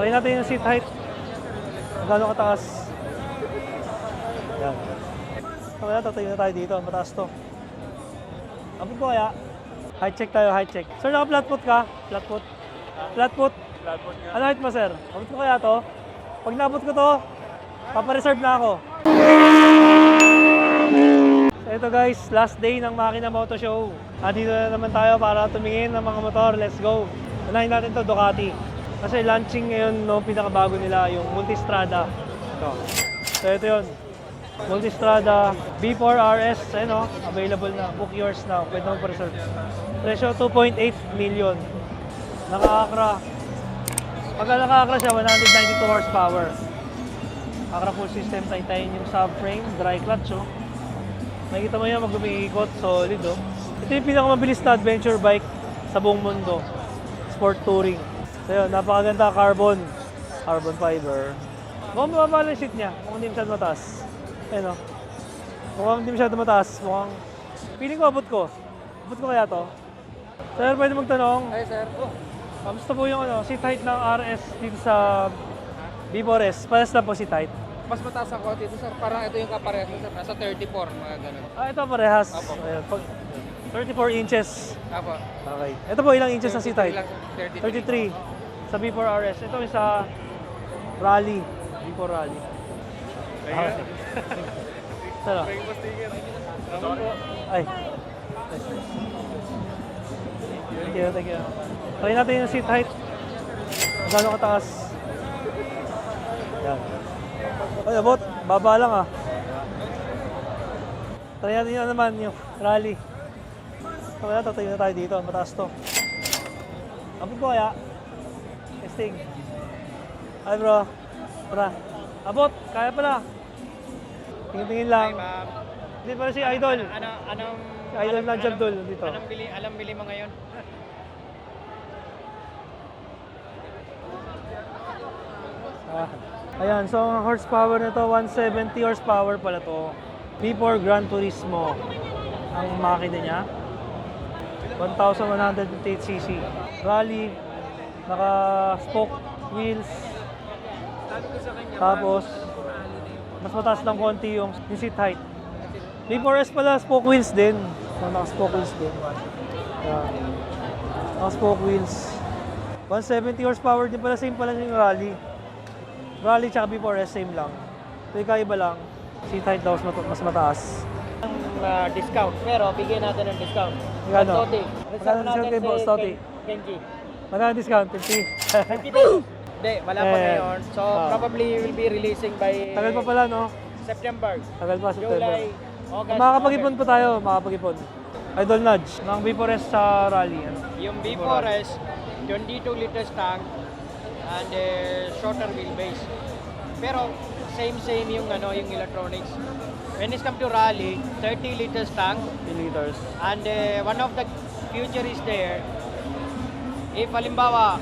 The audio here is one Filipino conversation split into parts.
Try natin yung seat height. Gano'ng kataas. Yan. Kaya tatayo na tayo dito. Mataas to. Abot ko kaya? Height check tayo, height check. Sir, naka-flat foot ka? Flat foot? Flat foot? Flat foot nga. Ano height mo, sir? Abot ko kaya to? Pag naabot ko to, papareserve na ako. So ito guys, last day ng Makina Moto Show. Dito na naman tayo para tumingin ng mga motor. Let's go. Unahin natin to, Ducati. Kasi launching ngayon, no, pinakabago nila, yung Multistrada. Ito. So ito yun. Multistrada B4 RS, ano, available na. Book yours now. Pwede mo pa-reserve. Presyo 2.8 million. Naka-Acra. Pag naka-Acra siya, 192 horsepower. Acra full system, titanium yung subframe, dry clutch, oh. Makikita mo yan, mag-umiikot, solid, oh. Ito yung pinakamabilis na adventure bike sa buong mundo. Sport touring. So yun, napakaganda, carbon fiber. Mukhang mababa lang yung seat niya, mukhang hindi masyado mataas. Ayun, oh. Mukhang hindi masyado mataas, mukhang... Feeling ko, abot ko kaya to. Sir, pwede magtanong? Ay, sir. Kamusta po yung ano, seat height ng RS dito sa B4S? Pares lang po seat height. Mas mataas ako dito, sir. Parang ito yung kaparehas, sir. Nasa 34, mga ganun. Ito parehas. Apo. Ayan, 34 inches. Apo. Okay. Ito po ilang inches na seat height? 33. 33 sa B4RS. Ito yung sa Rally. B4 Rally. Okay. Sala. Ay. Thank you. Try natin yung seat height. Gano'ng kataas. Yan. Ay, abot. Baba lang ah. Try natin yun naman, yung Rally. Kaya tatayo na tayo dito. Mataas to. Abot ko kaya? Testing. Ay bro. Tara. Abot. Kaya pala. Tingin-tingin lang. Hi, ma'am. Hindi pala si Idol. Anong... Si Idol na Jabdol dito. Alam bili mo ngayon? Ayan, so ang horsepower nito, 170 horsepower pala to. B4 Gran Turismo ang makina niya. 1,158cc. Rally, naka-spoke wheels. Tapos, mas mataas lang konti yung seat height. B4S pala, spoke wheels din. So, naka-spoke wheels din. Ayan. Naka-spoke wheels. 170 horsepower din pala, same pala yung Rally. Rally tsaka B4S, same lang. So, ikaiba lang. Seat height daw mas mataas. Discount, pero bigyan natin ng discount. Magkano? Toti. Magkano discount kay Boss Toti? Kenji. Magkano discount? 50? 52. Hindi, wala pa Eh, ngayon. So, probably will be releasing by... Tagal pa pala, no? September. Tagal pa, September. July, August. Makakapag-ipon pa tayo, makakapag-ipon. Idol Nudge, ng B4S sa Rally. Ano? Yung B4S, 22 liters tank and shorter wheelbase. Pero same yung yung electronics. When it comes to Rally, 30 liters tank 3 liters. and one of the feature is there. If halimbawa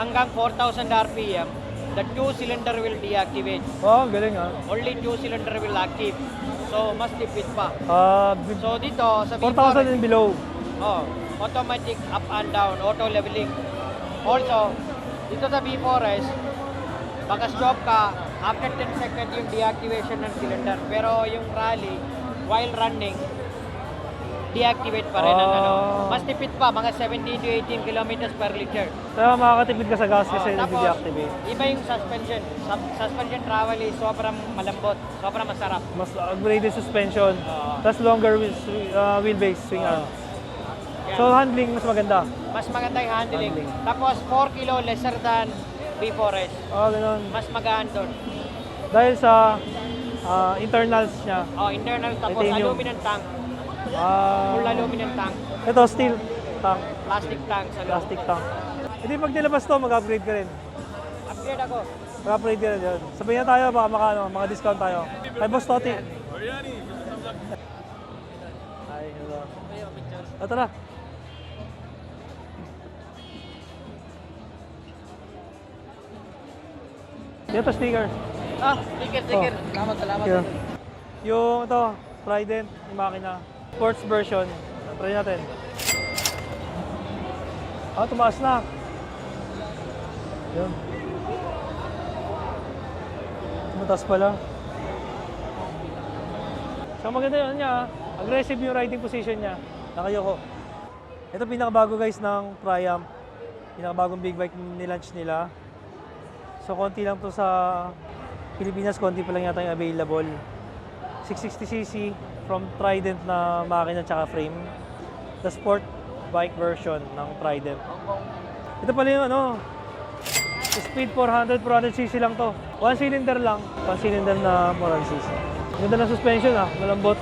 hanggang 4,000 RPM, the 2-cylinder will deactivate. Oh, galing ah. Only 2-cylinder will active. So mas tipid pa. B- So dito sa 4,000 and below. automatic up and down, auto leveling. Also, dito sa B4S, baka stop ka, after 10 seconds yung deactivation ng cylinder. Pero yung Rally, while running, deactivate pa rin ang Mas tipid pa, mga 17 to 18 kilometers per liter. Kaya makakatipid ka sa gas kasi Tapos, nag-deactivate. iba yung suspension. Suspension travel is sobrang malambot, sobrang masarap. Mas upgraded suspension. Tapos longer wheelbase swing arm. Yan. So handling mas maganda. Mas maganda yung handling. Handling. Tapos 4 kilo lesser than B4S. Ganun. Mas magaan doon. Dahil sa internals niya. Internal tapos Titanium. aluminum tank. Ah, Full aluminum tank. ito steel tank, Plastic tank sa loob. plastic tank. Hindi pag nilabas to, mag-upgrade ka rin. Upgrade ako. Mag-upgrade ka rin yun. Sabihin na tayo, baka mga discount tayo. Ay, Boss Toti. Ay, hello. Tara. Dito sticker. Sticker. Salamat. Here. Yung ito, Trident, yung makina. Sports version. Try natin. Tumaas na. Yun. Mataas pala. So maganda yun niya, aggressive yung riding position niya. Nakayoko. Ito pinakabago guys ng Triumph. Pinakabagong big bike nilaunch nila. So konti lang to sa Pilipinas, konti pa lang yata yung available. 660cc from Trident na makina tsaka frame. The sport bike version ng Trident. Ito pala yung ano, speed 400cc lang to. One cylinder lang. One cylinder na 400cc. Ganda ng suspension ah, malambot.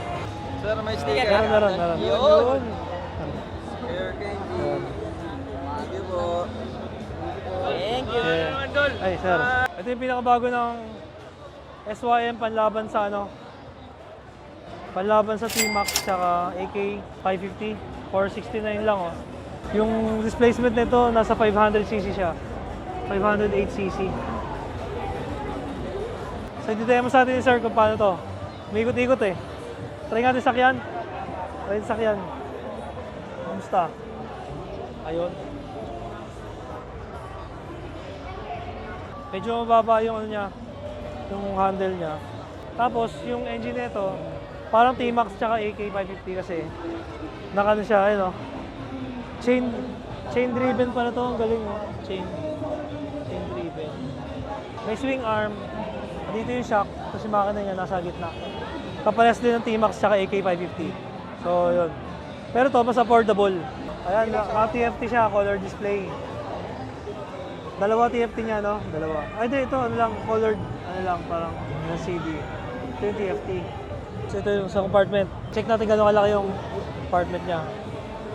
Sir, may sticker. Meron. Yun. Air candy. Thank you po. Thank you. Ay, sir. Ito yung pinakabago ng SYM panlaban sa ano? Panlaban sa T-Max tsaka AK 550. 469 lang oh. Yung displacement nito nasa 500cc siya. 508cc. So, i-demo sa atin sir kung paano to. May ikot-ikot eh. Try natin sakyan. Try natin sakyan. Kamusta? Ayun. Medyo mababa yung ano niya, yung handle niya. Tapos yung engine nito, parang T-Max tsaka AK550 kasi nakano siya, ayun oh. Chain driven pala to, ang galing oh. Chain driven. May swing arm. Dito yung shock, tapos yung makina niya nasa gitna. Kapares din ng T-Max tsaka AK550. So yun. Pero to mas affordable. Ayan, naka-TFT siya, color display. Dalawa TFT niya, no? Dalawa. Ay, di, ito, ano lang, colored, ano lang, parang CD. Ito yung TFT. So, ito yung sa compartment. Check natin gano'ng kalaki yung compartment niya.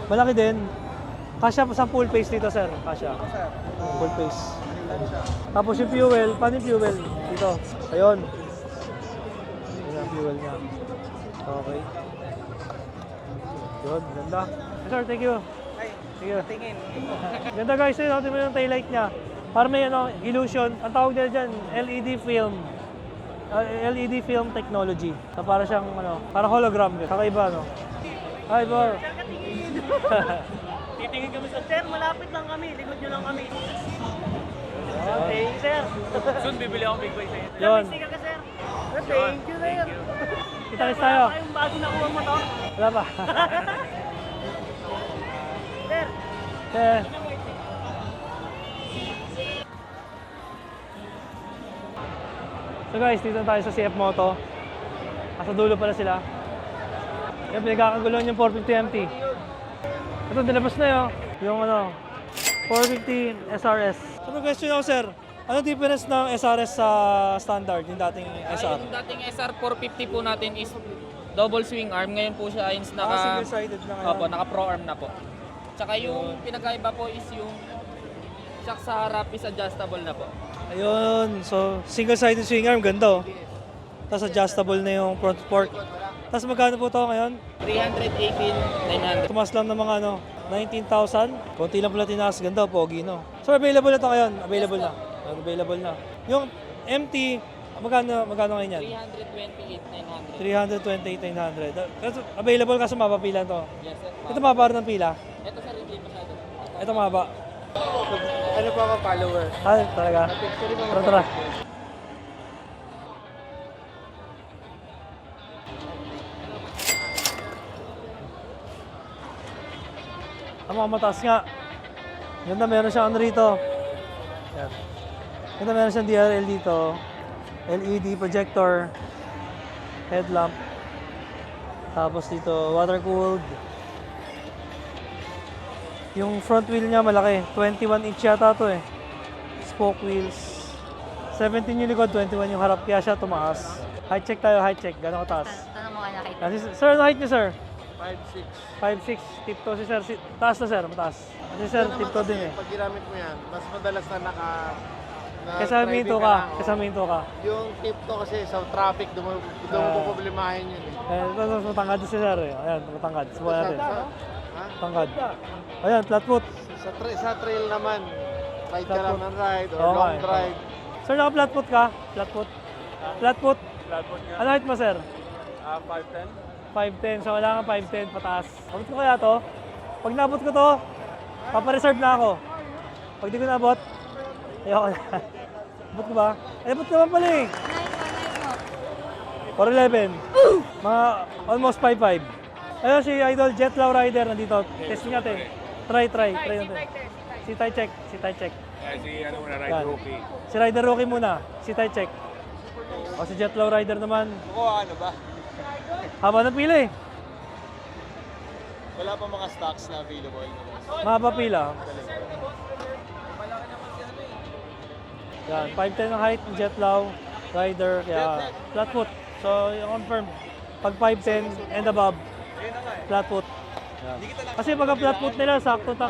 Malaki din. Kasya sa full face dito, sir. Kasya. Full face. Tapos yung fuel, paano yung fuel? Dito. Ayun. Ayun ang fuel niya. Okay. Yun, ganda. Sir, thank you. Sige. Tingin. Ganda guys, yun, natin mo yung taillight niya. Para may ano, illusion. Ang tawag nila dyan, LED film. LED film technology. So, para siyang, ano, para hologram. Kakaiba, no? Hi, Bar. Titingin kami sa sir, malapit lang kami, likod nyo lang kami. Okay, sir. Soon, bibili akong big bike sa inyo. Yun. Sika ka, sir. Thank you, sir. Kita-kits tayo. Wala pa yung bago nakuha mo to. Wala pa. Sir, Eh. So guys, dito na tayo sa CF Moto. Nasa dulo pala sila. Yan, pinagkakaguluhan yung 450 MT. Ito, nilabas na yun. Yung ano, 450 SRS. So may question ako, sir. Ano difference ng SRS sa standard, yung dating SR? Yung dating SR 450 po natin is double swing arm. Ngayon po siya is Single-sided na ngayon. Opo, naka pro arm na po. Tsaka yung pinagkaiba po is yung shock sa harap is adjustable na po. Ayun, so single-sided swing arm, ganda oh. Tapos adjustable na yung front fork. Tapos magkano po ito ngayon? 318, 900. Tumas lang ng mga ano, 19,000. Konti lang pala tinaas, ganda, pogi no. So available na ito ngayon, available na. Available na. Yung MT, magkano ngayon yan? 328, 900. 328,900. Available kaso mapapila to. Yes, sir. Ito mababa ng pila. Ito sir, hindi masyado. Ito mababa. Ano po ako, follower? Ah, talaga? Tara. Ang mga mataas nga. Ganda, meron siyang ano rito. Yan. Ganda, meron siyang DRL dito. LED projector. Headlamp. Tapos dito, water-cooled. Yung front wheel niya malaki. 21 inch yata to eh. Spoke wheels. 17 yung likod, 21 yung harap. Kaya siya tumaas. Height check tayo, height check. Gano'ng kataas? tanong mo ka na kay Sir, ano height niyo, sir? 5'6". 5'6". Tiptoe si sir. Taas na, sir. Mataas. Kasi sir, tiptoe din eh. Pag ginamit mo yan, mas madalas na Kesa minto ka. Kesa minto ka. Yung tipto kasi sa traffic, doon mo problemahin yun eh. Ito, matangkad si sir eh. Ayan, matangkad. Subukan natin. Ha? Matangkad. Ayan, flat foot. Sa trail naman, ride ka lang ng ride or Okay. long drive. Sir, naka-flat foot ka? Flat foot? Flat foot? Ano height mo, sir? 5'10". 5'10". So, kailangan 5'10", pataas. Abot ko kaya to? Pag nabot ko to, papareserve na ako. Pag di ko nabot, ayoko na. Abot ko ba? Ay, abot naman pala eh. 411. Mga almost 5'5". Ayun si Idol Jet Lao Rider nandito. Testing natin. Try natin. Si Tai Check. Si ano muna, Yan. Ride Rookie. Si Rider Rookie muna. Si Tai Check. O si Jet Lao Rider naman. Ako ano ba? Haba ng pila eh. Wala pa mga stocks na available. Mahaba pila. Yan, 5'10 ang height ng Jet Lao Rider. Kaya flat foot. So, confirm. Pag 5'10 and above, flat foot. Yan. Kasi pagka flat foot nila,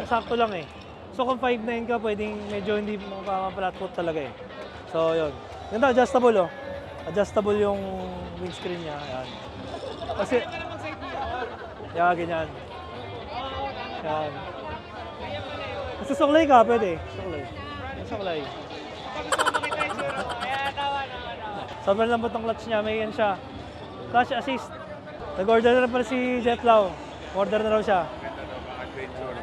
sakto lang eh. So kung 5'9 ka, pwedeng medyo hindi flat foot talaga eh. So yun. Ganda, adjustable oh. Adjustable yung windscreen niya. Yan. Kasi, yan, ganyan. Yan. Kasi suklay ka, pwede. Suklay. Sobrang lambot ng clutch niya, may yan siya. Clutch assist. Nag-order na rin pala si Jet Lao. Order na raw siya. Adventure.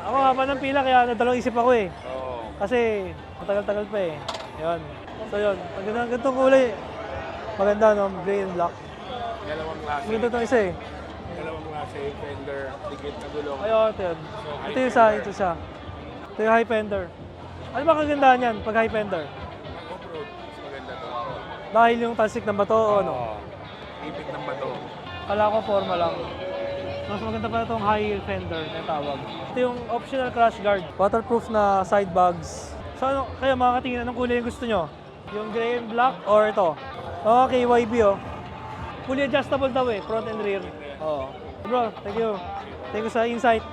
Ako haba ng pila kaya nadalawang isip ako eh. Oo. Kasi matagal-tagal pa eh. Yun. So yun, ganitong kulay. Maganda no, gray and black. Dalawang klase. Maganda itong isa eh. Dalawang klase. Fender, dikit na gulong. Ayun, ito yun. Ito yung isa, ito siya. Ito yung high fender. Ano ba kagandahan yan pag high fender? Off-road. Mas maganda to. Dahil yung talsik ng bato o ano? Oo. Ipit ng bato. Kala ko forma lang. Mas maganda pa itong high fender na tawag. Ito yung optional crash guard. Waterproof na side bags. So ano, kaya mga katingin, anong kulay yung gusto nyo? Yung gray and black or ito? Okay, YB oh. Fully adjustable daw eh, front and rear. Oo. Bro, thank you. Thank you sa insight.